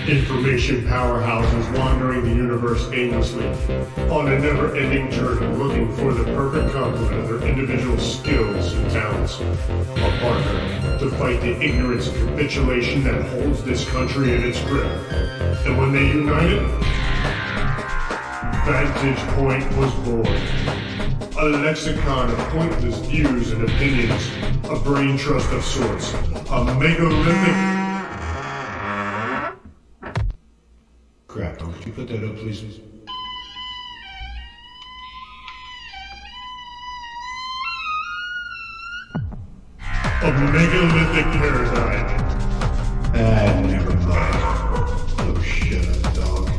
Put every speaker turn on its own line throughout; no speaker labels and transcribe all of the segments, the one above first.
Information powerhouses wandering the universe aimlessly, on a never-ending journey looking for the perfect complement of their individual skills and talents. A partner to fight the ignorance and capitulation that holds this country in its grip. And when they united, Vantage Point was born. A lexicon of pointless views and opinions, a brain trust of sorts, a megalithic... Crap, could you put that up, please? A megalithic paradigm. Never mind. Oh, shut up, dog.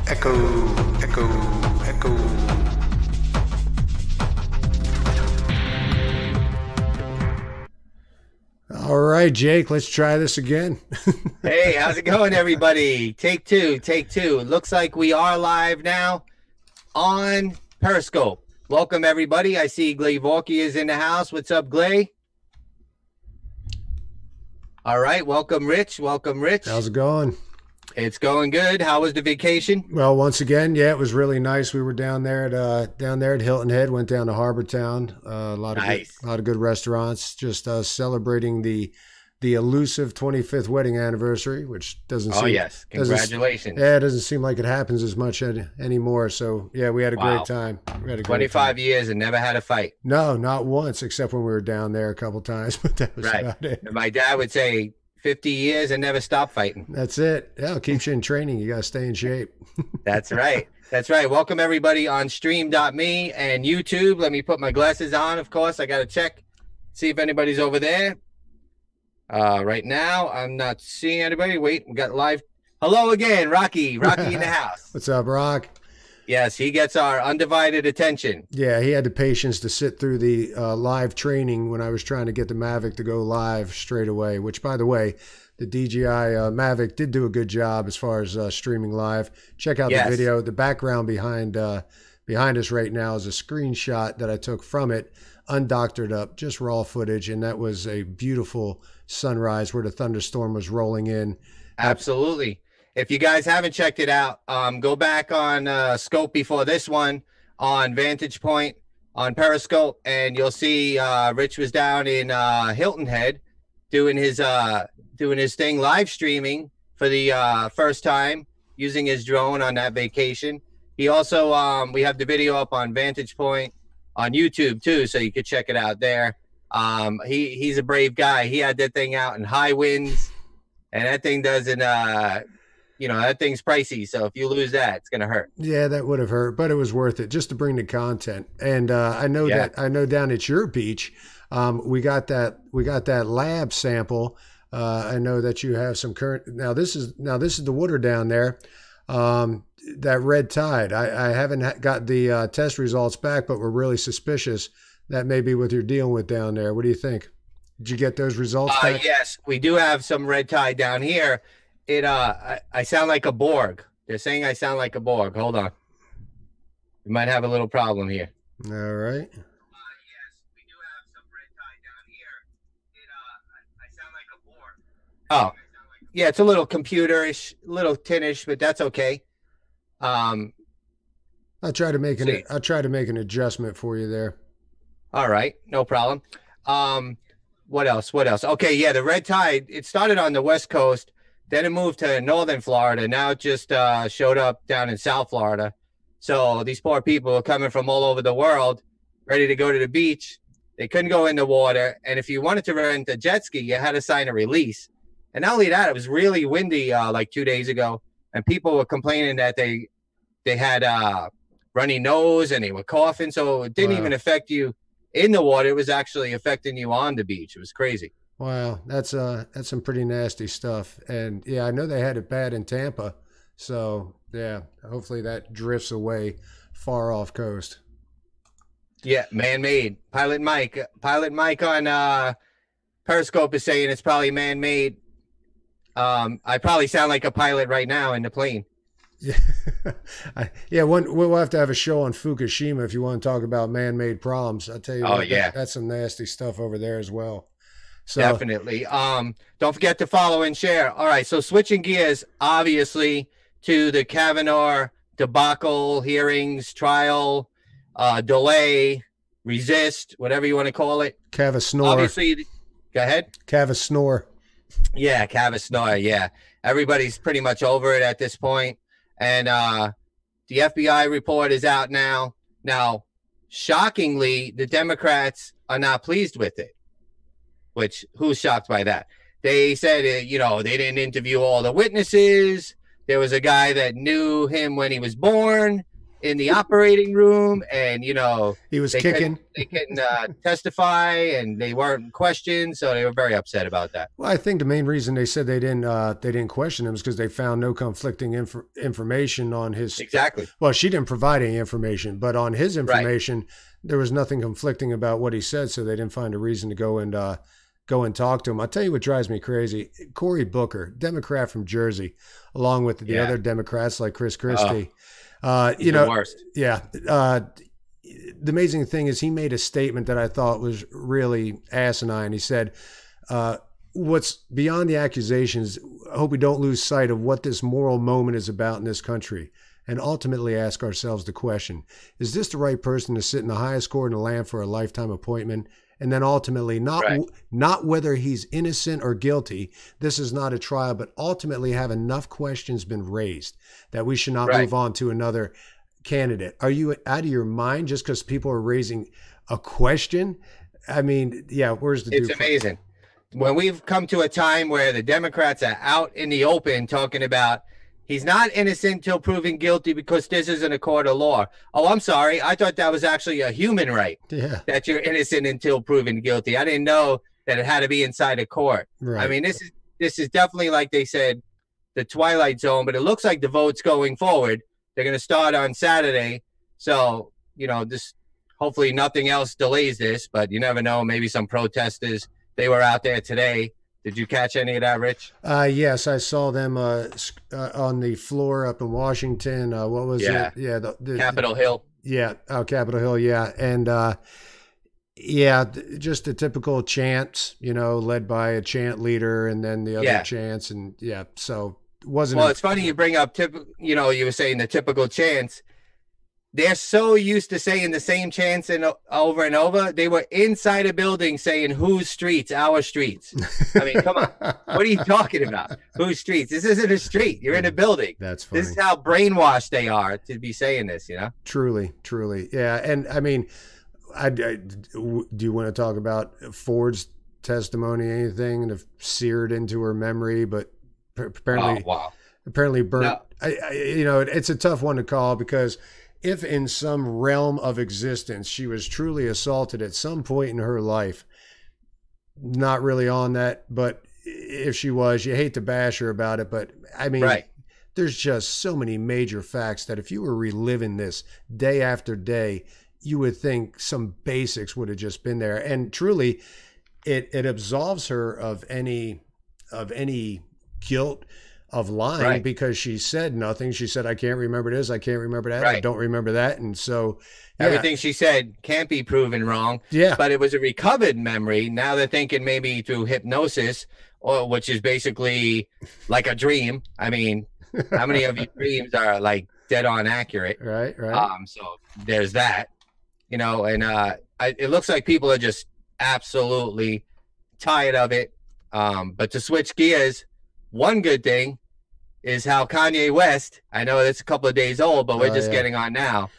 Echo, echo, echo.
All right, Jake, let's try this again.
Hey, how's it going, everybody? Take two, take two. It looks like we are live now on Periscope. Welcome, everybody. I see Gley Vorky is in the house. What's up, Gley? All right, welcome, Rich. Welcome, Rich.
How's it going?
It's going good. How was the vacation?
Well, once again, yeah, it was really nice. We were down there at Hilton Head. Went down to Harbor Town. A lot of good restaurants. Just celebrating the elusive 25th wedding anniversary, which doesn't seem.
Oh yes, congratulations!
Yeah, it doesn't seem like it happens as much anymore. So yeah, we had a great time. We had a
25 years and never had a fight.
No, not once, except when we were down there a couple times. But that was about it.
And my dad would say 50 years and never stop fighting.
That's it. Yeah, it keeps you in training. You got to stay in shape.
That's right. That's right. Welcome, everybody, on stream.me and YouTube. Let me put my glasses on, of course. I got to check, see if anybody's over there. Right now, I'm not seeing anybody. Wait, we got live. Hello again, Rocky. Rocky in the house.
What's up, Rock?
Yes, he gets our undivided attention.
Yeah, he had the patience to sit through the live training when I was trying to get the Mavic to go live straight away, which, by the way, the DJI Mavic did do a good job as far as streaming live. Check out the video. The background behind us right now is a screenshot that I took from it, undoctored up, just raw footage, and that was a beautiful sunrise where the thunderstorm was rolling in.
Absolutely. If you guys haven't checked it out, go back on Scope before this one on Vantage Point on Periscope, and you'll see Rich was down in Hilton Head doing his thing, live streaming for the first time using his drone on that vacation. He also we have the video up on Vantage Point on YouTube too, so you could check it out there. He's a brave guy. He had that thing out in high winds, and that thing doesn't. That thing's pricey, so if you lose that, it's gonna hurt.
Yeah, that would have hurt, but it was worth it just to bring the content. And I know down at your beach, we got that lab sample. I know that you have some current. Now this is the water down there. That red tide. I haven't got the test results back, but we're really suspicious that may be what you're dealing with down there. What do you think? Did you get those results back?
Yes, we do have some red tide down here. I sound like a Borg. They're saying I sound like a Borg. Hold on. We might have a little problem here.
All right.
Yes, we do have some red tide down here. I sound like a Borg. Oh, yeah, it's a little computerish, a little tinish, but that's okay.
I'll try to make an adjustment for you there.
All right, no problem. What else? Okay, yeah, the red tide, it started on the West Coast. Then it moved to northern Florida. Now it just showed up down in South Florida. So these poor people are coming from all over the world, ready to go to the beach. They couldn't go in the water. And if you wanted to rent a jet ski, you had to sign a release. And not only that, it was really windy like 2 days ago. And people were complaining that they had runny nose and they were coughing. So it didn't even affect you in the water. It was actually affecting you on the beach. It was crazy.
Wow, that's some pretty nasty stuff. And yeah, I know they had it bad in Tampa. So yeah, hopefully that drifts away far off coast.
Yeah, man-made. Pilot Mike on Periscope is saying it's probably man-made. I probably sound like a pilot right now in the plane.
Yeah, we'll have to have a show on Fukushima if you want to talk about man-made problems. I'll tell you, that's some nasty stuff over there as well. So
definitely. Don't forget to follow and share. All right, so switching gears, obviously, to the Kavanaugh debacle, hearings, trial, delay, resist, whatever you want to call it.
Cava snore.
Obviously, go ahead.
Cava snore.
Yeah, Kavanaugh. Yeah, everybody's pretty much over it at this point, and the FBI report is out now. Now, shockingly, the Democrats are not pleased with it. Which, who's shocked by that? They said, you know, they didn't interview all the witnesses. There was a guy that knew him when he was born in the operating room, and, you know,
he was kicking.
They couldn't testify, and they weren't questioned, so they were very upset about that.
Well, I think the main reason they said they didn't question him is because they found no conflicting information on his.
Exactly.
Well, she didn't provide any information, but on his information, there was nothing conflicting about what he said, so they didn't find a reason to go and talk to him. I'll tell you what drives me crazy. Cory Booker, Democrat from Jersey, along with the other Democrats like Chris Christie. You know,
worst.
Yeah. The amazing thing is he made a statement that I thought was really asinine. He said, what's beyond the accusations, I hope we don't lose sight of what this moral moment is about in this country and ultimately ask ourselves the question, is this the right person to sit in the highest court in the land for a lifetime appointment? And then ultimately, not whether he's innocent or guilty, this is not a trial, but ultimately have enough questions been raised that we should not move on to another candidate. Are you out of your mind just because people are raising a question? I mean, yeah, where's the
It's amazing. When we've come to a time where the Democrats are out in the open talking about he's not innocent till proven guilty because this isn't a court of law. Oh, I'm sorry. I thought that was actually a human right.
Yeah.
That you're innocent until proven guilty. I didn't know that it had to be inside a court.
Right.
I mean, this is definitely, like they said, the Twilight Zone, but it looks like the vote's going forward. They're going to start on Saturday. So, you know, this hopefully nothing else delays this, but you never know. Maybe some protesters, they were out there today. Did you catch any of that, Rich?
Yes, I saw them on the floor up in Washington. What was it? Yeah, the
Capitol Hill.
Yeah, Capitol Hill. Yeah, and just a typical chants, you know, led by a chant leader, and then the other chants, and so it wasn't.
Well, it's funny you bring up you know, you were saying the typical chants. They're so used to saying the same chants over and over. They were inside a building saying, whose streets? Our streets. I mean, come on. What are you talking about? Whose streets? This isn't a street. You're in a building.
That's funny.
This is how brainwashed they are to be saying this, you know?
Truly. Yeah. And I mean, do you want to talk about Ford's testimony, anything that seared into her memory, but apparently burnt? No. You know, it's a tough one to call because if in some realm of existence she was truly assaulted at some point in her life, not really on that, but if she was, you hate to bash her about it, but I mean, there's just so many major facts that if you were reliving this day after day, you would think some basics would have just been there. And truly, it absolves her of any guilt of lying because she said nothing. She said, I can't remember this. I can't remember that. I don't remember that. And so
everything she said can't be proven wrong.
Yeah.
But it was a recovered memory. Now they're thinking maybe through hypnosis, which is basically like a dream. I mean, how many of your dreams are like dead on accurate?
Right.
So there's that, you know, and it looks like people are just absolutely tired of it. But to switch gears, one good thing is how Kanye West, I know it's a couple of days old, but we're just getting on now,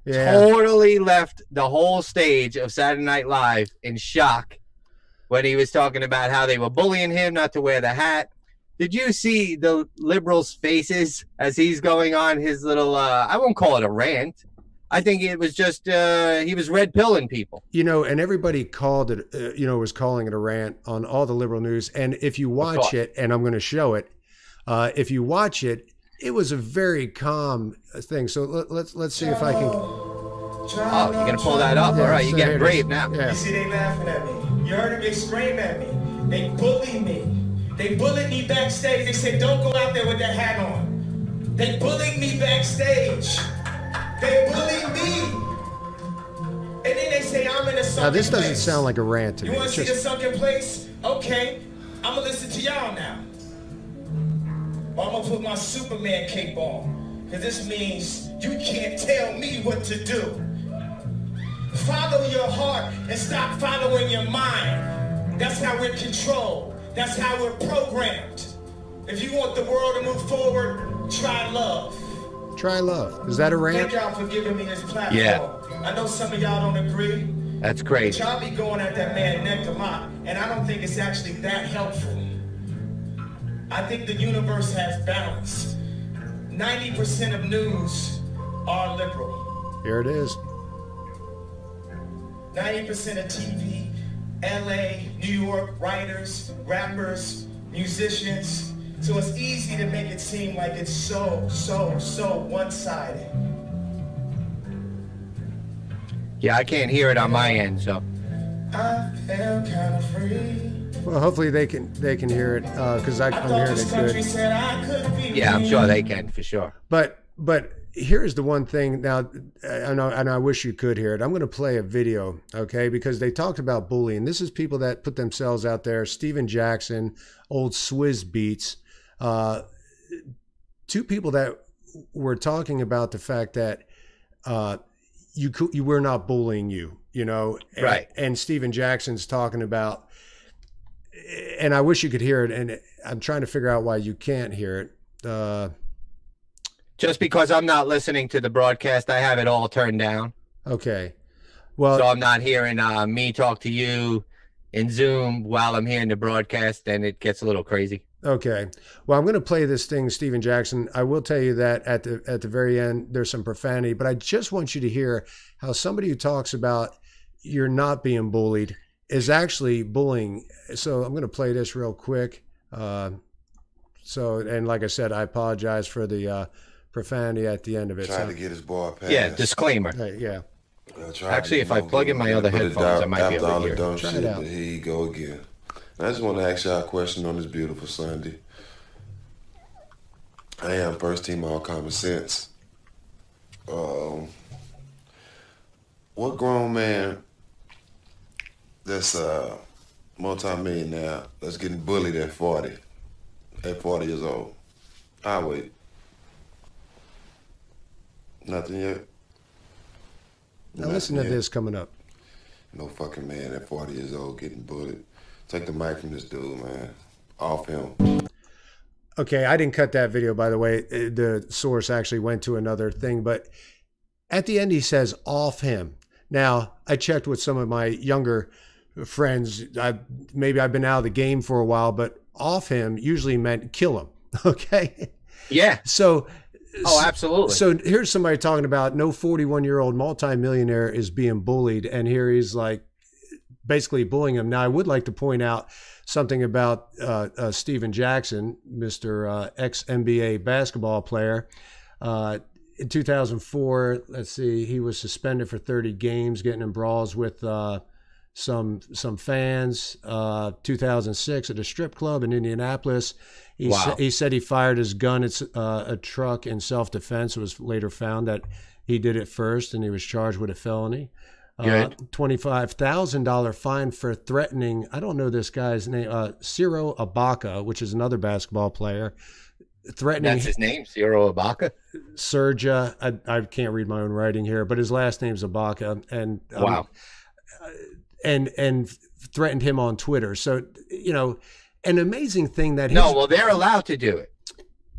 totally left the whole stage of Saturday Night Live in shock when he was talking about how they were bullying him not to wear the hat. Did you see the liberals' faces as he's going on his little, I won't call it a rant. I think it was just, he was red pilling people.
You know, and everybody called it, was calling it a rant on all the liberal news. And if you watch it, and I'm going to show it, if you watch it, it was a very calm thing. So let's see if I can.
Oh, you're going to pull that up? All right, you're getting brave now.
You see, they laughing at me. You heard them, they scream at me. They bullied me. They bullied me backstage. They said, don't go out there with that hat on. They bullied me backstage. They bullied me. And then they say I'm in a sunken place.
Now, this doesn't sound like a rant to me.
You want to see the sunken place? Okay, I'm gonna listen to y'all now. Or I'm gonna put my Superman cape on. Because this means you can't tell me what to do. Follow your heart and stop following your mind. That's how we're controlled. That's how we're programmed. If you want the world to move forward, try love.
Try love. Is that a rant?
Thank y'all for giving me this platform.
Yeah.
I know some of y'all don't agree.
That's great.
But y'all be going at that man neck a lot, and I don't think it's actually that helpful. I think the universe has balance. 90% of news are liberal.
Here it is.
90% of TV, LA, New York, writers, rappers, musicians. So it's easy to make it seem like it's so one-sided.
Yeah, I can't hear it on my end, so.
I feel kind of free.
Well, hopefully they can hear it because I'm hearing it good.
Yeah, I'm sure they can for sure.
But here's the one thing now, and I wish you could hear it. I'm going to play a video, okay? Because they talked about bullying. This is people that put themselves out there. Steven Jackson, old Swizz Beats, two people that were talking about the fact that you were not bullying you, you know,
right?
And Steven Jackson's talking about, and I wish you could hear it, and I'm trying to figure out why you can't hear it.
Just because I'm not listening to the broadcast, I have it all turned down.
Okay. Well,
so I'm not hearing me talk to you in Zoom while I'm hearing the broadcast, and it gets a little crazy.
Okay. Well, I'm going to play this thing, Steven Jackson. I will tell you that at the very end, there's some profanity, but I just want you to hear how somebody who talks about you're not being bullied is actually bullying. So I'm going to play this real quick. And like I said, I apologize for the profanity at the end of it.
Trying to get his ball passed.
Yeah, disclaimer.
Yeah.
Actually, if I plug in my other headphones, I might be able to hear.
Try it out.
Here you go again. I just want to ask y'all a question on this beautiful Sunday. I am first team all common sense. What grown man that's multi-millionaire that's getting bullied at 40 years old? I'll wait. Nothing yet?
Now listen to this coming up.
No fucking man at 40 years old getting bullied. Take the mic from this dude, man. Off him.
Okay, I didn't cut that video, by the way. The source actually went to another thing, but at the end he says, off him. Now, I checked with some of my younger friends. Maybe I've been out of the game for a while, but off him usually meant kill him. Okay?
Yeah.
So...
Oh, absolutely.
So here's somebody talking about no 41-year-old multimillionaire is being bullied, and here he's like basically bullying him. Now, I would like to point out something about Steven Jackson, Mr. ex-NBA basketball player. In 2004, let's see, he was suspended for 30 games, getting in brawls with some fans. 2006 at a strip club in Indianapolis. He said he fired his gun at a truck in self-defense. It was later found that he did it first, and he was charged with a felony. $25,000 fine for threatening, I don't know this guy's name, Ciro Ibaka, which is another basketball player. Threatening.
That's his name, Ciro Ibaka?
Serja. I can't read my own writing here, but his last name's Ibaka. And
wow.
And threatened him on Twitter. So, you know, an amazing thing that
they're allowed to do it.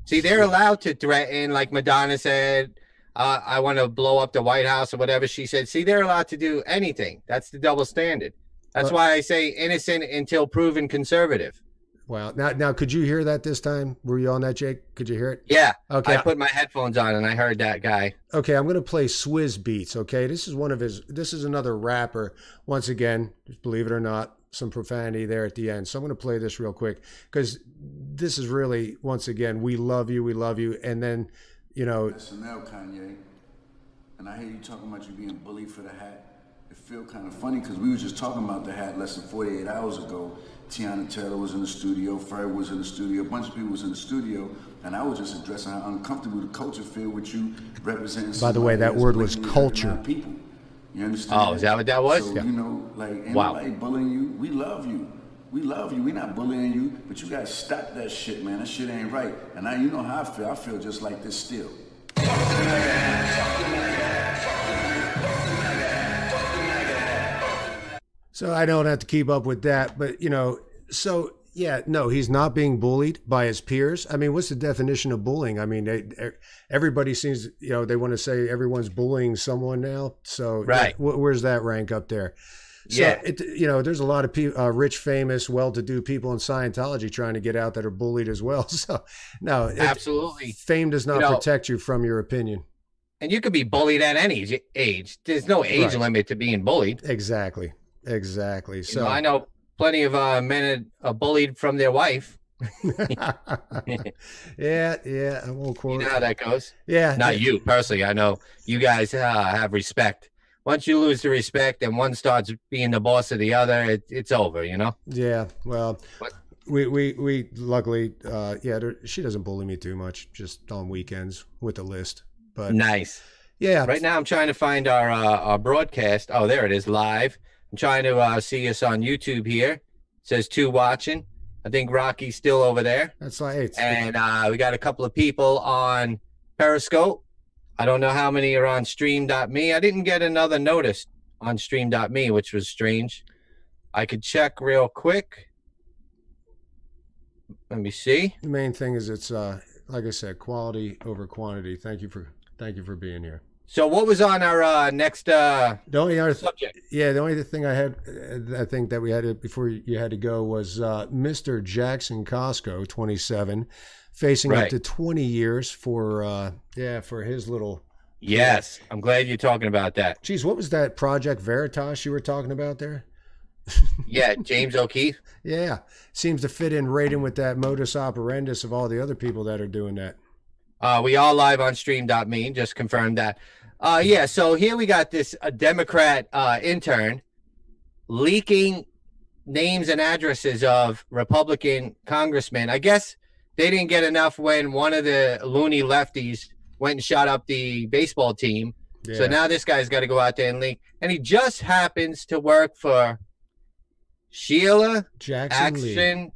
See, they're allowed to threaten, like Madonna said, I want to blow up the White House or whatever she said. See, they're allowed to do anything. That's the double standard. That's why I say innocent until proven conservative.
Wow. Now, could you hear that this time? Were you on that, Jake? Could you hear it?
Yeah.
Okay.
I put my headphones on and I heard that guy.
Okay, I'm going to play Swizz Beats, okay? This is another rapper. Once again, believe it or not, some profanity there at the end. So I'm going to play this real quick because this is really, once again, we love you. And then, you know.
SNL, Kanye, and I hear you talking about you being bullied for the hat. It feel kind of funny because we were just talking about the hat less than 48 hours ago. Tiana Taylor was in the studio, Fred was in the studio, a bunch of people was in the studio, and I was just addressing how uncomfortable the culture feel with you representing.
By the way, that word was culture.
People. You understand?
Oh, is that what that was?
So,
yeah.
You know, like anybody bullying you, we love you. We love you. We not bullying you, but you gotta stop that shit, man. That shit ain't right. And now you know how I feel. I feel just like this still.
So I don't have to keep up with that, but so yeah, no, he's not being bullied by his peers. I mean, what's the definition of bullying? I mean, everybody seems, they want to say everyone's bullying someone now. So
right,
where's that rank up there? So
yeah,
there's a lot of people, rich, famous, well-to-do people in Scientology trying to get out that are bullied as well. So no,
absolutely,
fame does not protect you from your opinion.
And you could be bullied at any age. There's no age limit to being bullied.
Exactly. So
I know plenty of men are bullied from their wife.
yeah, I won't quote.
You know how that goes.
Yeah,
not you personally. I know you guys have respect. Once you lose the respect and one starts being the boss of the other, it's over.
Yeah. Well, we luckily, she doesn't bully me too much. Just on weekends with a list. But
nice.
Yeah.
Right now, I'm trying to find our broadcast. Oh, there it is, live. I'm trying to see us on YouTube here. It says 2 watching. I think Rocky's still over there.
That's right.
And we got a couple of people on Periscope. I don't know how many are on stream.me. I didn't get another notice on stream.me, which was strange. I could check real quick. Let me see.
The main thing is it's like I said, quality over quantity. Thank you for being here.
So what was on our next
the only other
subject?
The only other thing I think that we had before you had to go was Mr. Jackson Costco, 27, facing up to 20 years for his little.
Yes, I'm glad you're talking about that.
Geez, what was that Project Veritas you were talking about there?
Yeah, James O'Keefe.
Yeah, seems to fit in right in with that modus operandus of all the other people that are doing that.
We all live on stream.me. Just confirmed that. So here we got this Democrat intern leaking names and addresses of Republican congressmen. I guess they didn't get enough when one of the loony lefties went and shot up the baseball team. Yeah. So now this guy's got to go out there and leak. And he just happens to work for Sheila Jackson.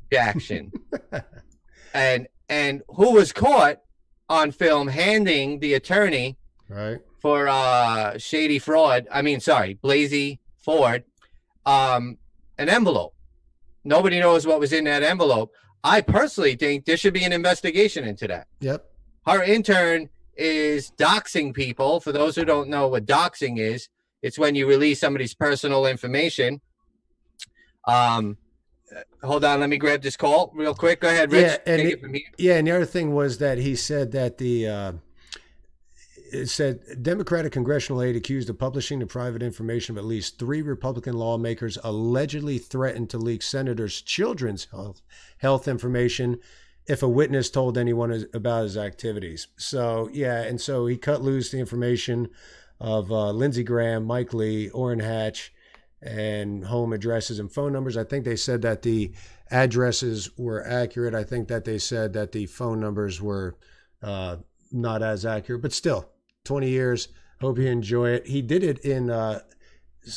and who was caught on film handing the attorney for shady fraud. Blasey Ford, an envelope. Nobody knows what was in that envelope. I personally think there should be an investigation into that.
Yep.
Her intern is doxing people. For those who don't know what doxing is, it's when you release somebody's personal information. Hold on, let me grab this call real quick. Go ahead, Rich. Take it from here.
Yeah, and the other thing was that he said that it said Democratic congressional aide accused of publishing the private information of at least 3 Republican lawmakers allegedly threatened to leak senators' children's health information if a witness told anyone about his activities. So, and so he cut loose the information of Lindsey Graham, Mike Lee, Orrin Hatch, and home addresses and phone numbers. I think they said that the addresses were accurate. I think that they said that the phone numbers were not as accurate, but still 20 years. Hope you enjoy it. He did it in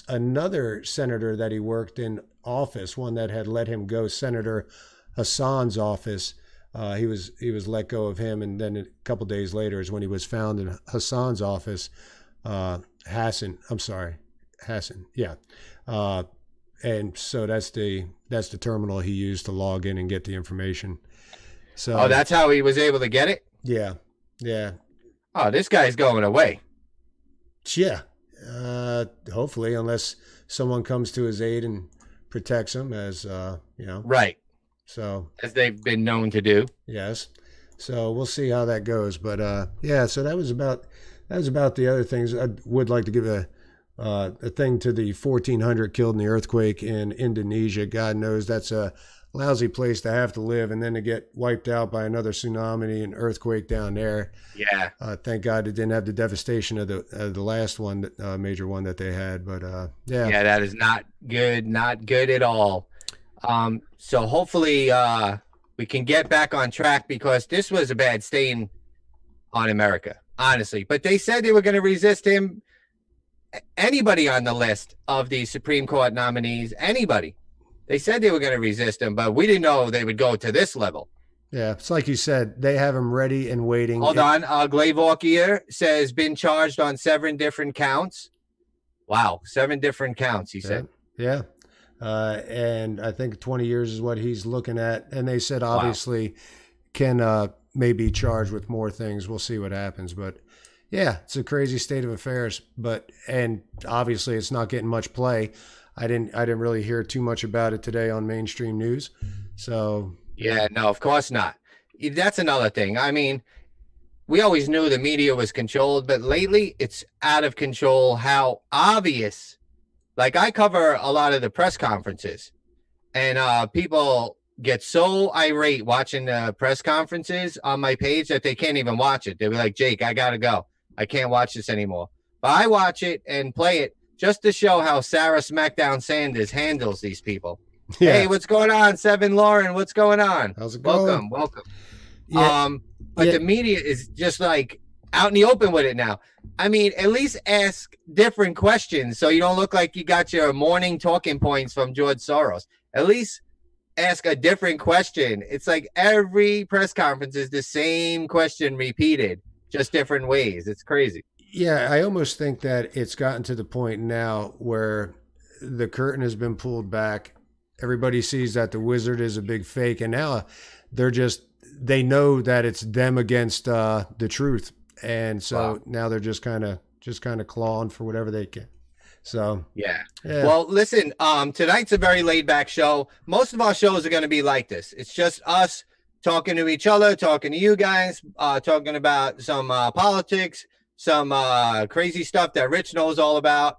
another senator that he worked in office, one that had let him go, Senator Hassan's office. He was let go of him. And then a couple of days later is when he was found in Hassan's office. Hassan. Yeah. And so that's the terminal he used to log in and get the information. So
that's how he was able to get it?
Yeah.
Oh, this guy's going away.
Yeah. Hopefully, unless someone comes to his aid and protects him, as
Right.
So
as they've been known to do.
Yes. So we'll see how that goes. But so that was about the other things. I would like to give a thing to the 1,400 killed in the earthquake in Indonesia. God knows that's a lousy place to have to live, and then to get wiped out by another tsunami and earthquake down there.
Yeah.
Thank God it didn't have the devastation of the last one, major one that they had. But
yeah, that is not good at all. So hopefully we can get back on track, because this was a bad stain on America, honestly. But they said they were going to resist him. Anybody on the list of the Supreme Court nominees, anybody. They said they were going to resist him, but we didn't know they would go to this level.
Yeah, it's like you said, they have him ready and waiting.
Hold on. Glavorkier says been charged on 7 different counts. Wow, 7 different counts, he said.
Yeah. And I think 20 years is what he's looking at. And they said obviously can maybe charge with more things. We'll see what happens. But yeah, it's a crazy state of affairs. And obviously it's not getting much play. I didn't really hear too much about it today on mainstream news. So
yeah, no, of course not. That's another thing. I mean, we always knew the media was controlled, but lately it's out of control how obvious. Like, I cover a lot of the press conferences, and people get so irate watching the press conferences on my page that they can't even watch it. They'll be like, Jake, I got to go. I can't watch this anymore. But I watch it and play it just to show how Sarah Smackdown Sanders handles these people. Yeah. Hey, what's going on, Seven Lauren? What's going on?
How's it going?
Welcome. Yeah. But the media is just like out in the open with it now. I mean, at least ask different questions so you don't look like you got your morning talking points from George Soros. At least ask a different question. It's like every press conference is the same question repeated, just different ways. It's crazy.
Yeah, I almost think that it's gotten to the point now where the curtain has been pulled back. Everybody sees that the wizard is a big fake, and now they know that it's them against the truth, and so now they're just kind of clawing for whatever they can. So
yeah. Well, listen, tonight's a very laid back show. Most of our shows are going to be like this. It's just us talking to each other, talking to you guys, talking about some politics, some crazy stuff that Rich knows all about.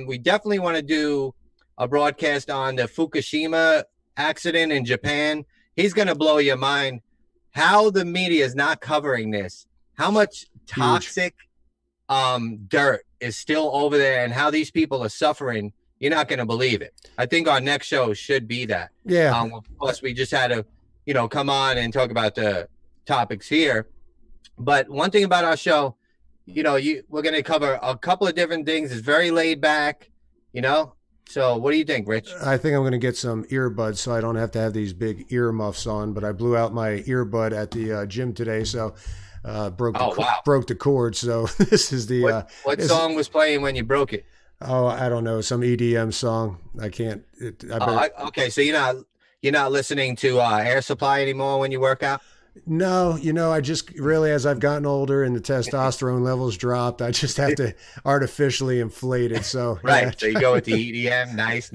We definitely want to do a broadcast on the Fukushima accident in Japan. He's going to blow your mind how the media is not covering this, how much toxic dirt is still over there, and how these people are suffering. You're not going to believe it. I think our next show should be that.
Yeah.
Of course, we just had to, come on and talk about the topics here. But one thing about our show, we're going to cover a couple of different things. It's very laid back, So what do you think, Rich?
I think I'm going to get some earbuds so I don't have to have these big earmuffs on, but I blew out my earbud at the gym today, so broke the cord. So this is the...
What song was playing when you broke it?
Oh, I don't know. Some EDM song. I can't...
Okay, so you're not listening to Air Supply anymore when you work out?
No, I just really, as I've gotten older and the testosterone levels dropped, I just have to artificially inflate it. So
right.
Yeah.
So you go with the EDM. Nice.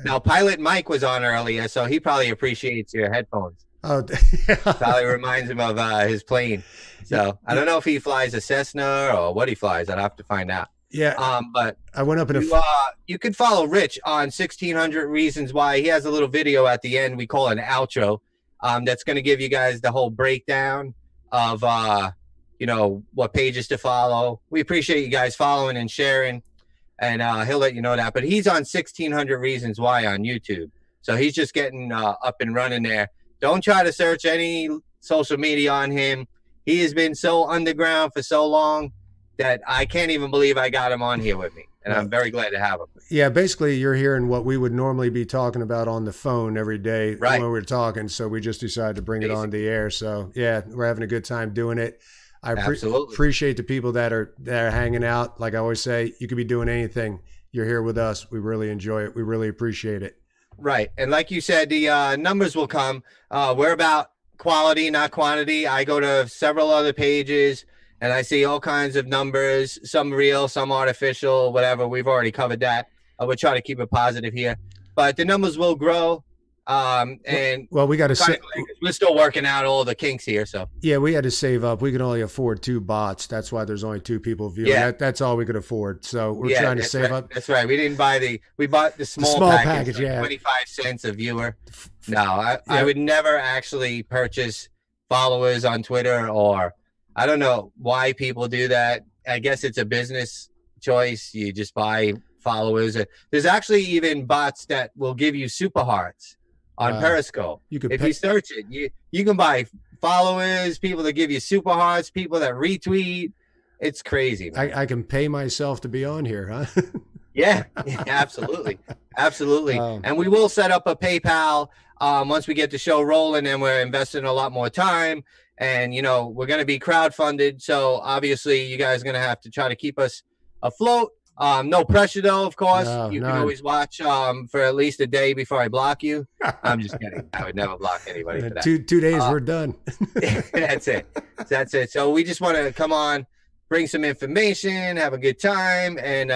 Now, Pilot Mike was on earlier, so he probably appreciates your headphones.
Oh,
probably reminds him of his plane. So I don't know if he flies a Cessna or what he flies. I'd have to find out.
Yeah.
But
I went up in
you can follow Rich on 1600 Reasons Why. He has a little video at the end. We call it an outro. That's going to give you guys the whole breakdown of, what pages to follow. We appreciate you guys following and sharing, and he'll let you know that. But he's on 1600 Reasons Why on YouTube. So he's just getting up and running there. Don't try to search any social media on him. He has been so underground for so long that I can't even believe I got him on here with me. And I'm very glad to have him.
Yeah, basically you're hearing what we would normally be talking about on the phone every day when we're talking. So we just decided to bring it on the air. So yeah, we're having a good time doing it. I appreciate the people that are hanging out. Like I always say, you could be doing anything. You're here with us. We really enjoy it. We really appreciate it.
Right. And like you said, the numbers will come. We're about quality, not quantity. I go to several other pages and I see all kinds of numbers, some real, some artificial, whatever. We've already covered that. We'll try to keep it positive here. But the numbers will grow. And
we got to
we're still working out all the kinks here. So
yeah, we had to save up. We could only afford 2 bots. That's why there's only 2 people viewing.
Yeah.
That's all we could afford. So we're trying to save up.
That's right. We bought the small package, yeah. 25 cents a viewer. No, I would never actually purchase followers on Twitter, or I don't know why people do that. I guess it's a business choice. You just buy followers. There's actually even bots that will give you super hearts on Periscope. If you search it, you can buy followers, people that give you super hearts, people that retweet. It's crazy.
I can pay myself to be on here, huh?
Yeah, absolutely. Absolutely. And we will set up a PayPal once we get the show rolling, and we're investing a lot more time. And, you know, we're going to be crowdfunded. So obviously you guys are going to have to try to keep us afloat. No pressure, though, of course.
No,
you
none.
can always watch for at least a day before I block you. I'm just kidding. I would never block anybody for that.
2 days, we're done.
That's it. That's it. So we just want to come on, bring some information, have a good time. And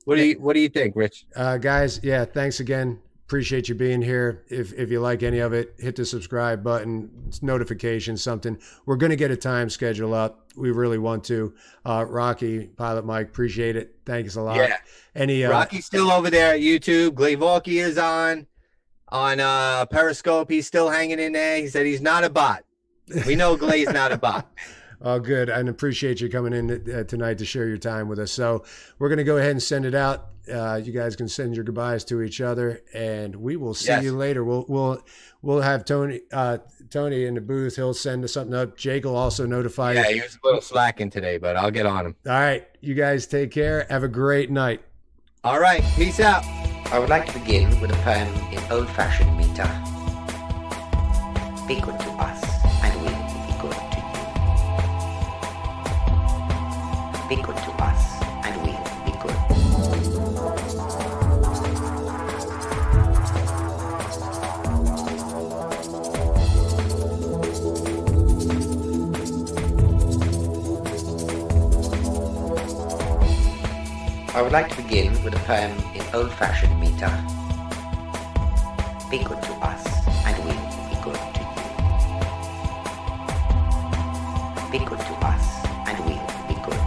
what do you think, Rich?
Guys, yeah, thanks again. Appreciate you being here. If you like any of it, hit the subscribe button, notification, something. We're going to get a time schedule up. We really want to. Rocky, Pilot Mike, appreciate it. Thanks a lot.
Yeah. Rocky's still over there at YouTube. Glavorky is on Periscope. He's still hanging in there. He said he's not a bot. We know Glay's not a bot.
Oh, good. And appreciate you coming in tonight to share your time with us. So we're going to go ahead and send it out. You guys can send your goodbyes to each other, and we will see you later. We'll have Tony in the booth. He'll send us something up. Jake will also notify you.
Yeah, he was a little slacking today, but I'll get on him.
All right. You guys take care. Have a great night.
All right. Peace out.
I would like to begin with a poem in old-fashioned meter. Be good to us, and we will be good to you. Be good to us, and we will be good. I would like to begin with a poem in old-fashioned meter. Be good to us, and we will be good to you. Be good to us, and we will be good.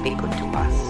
Be good to us.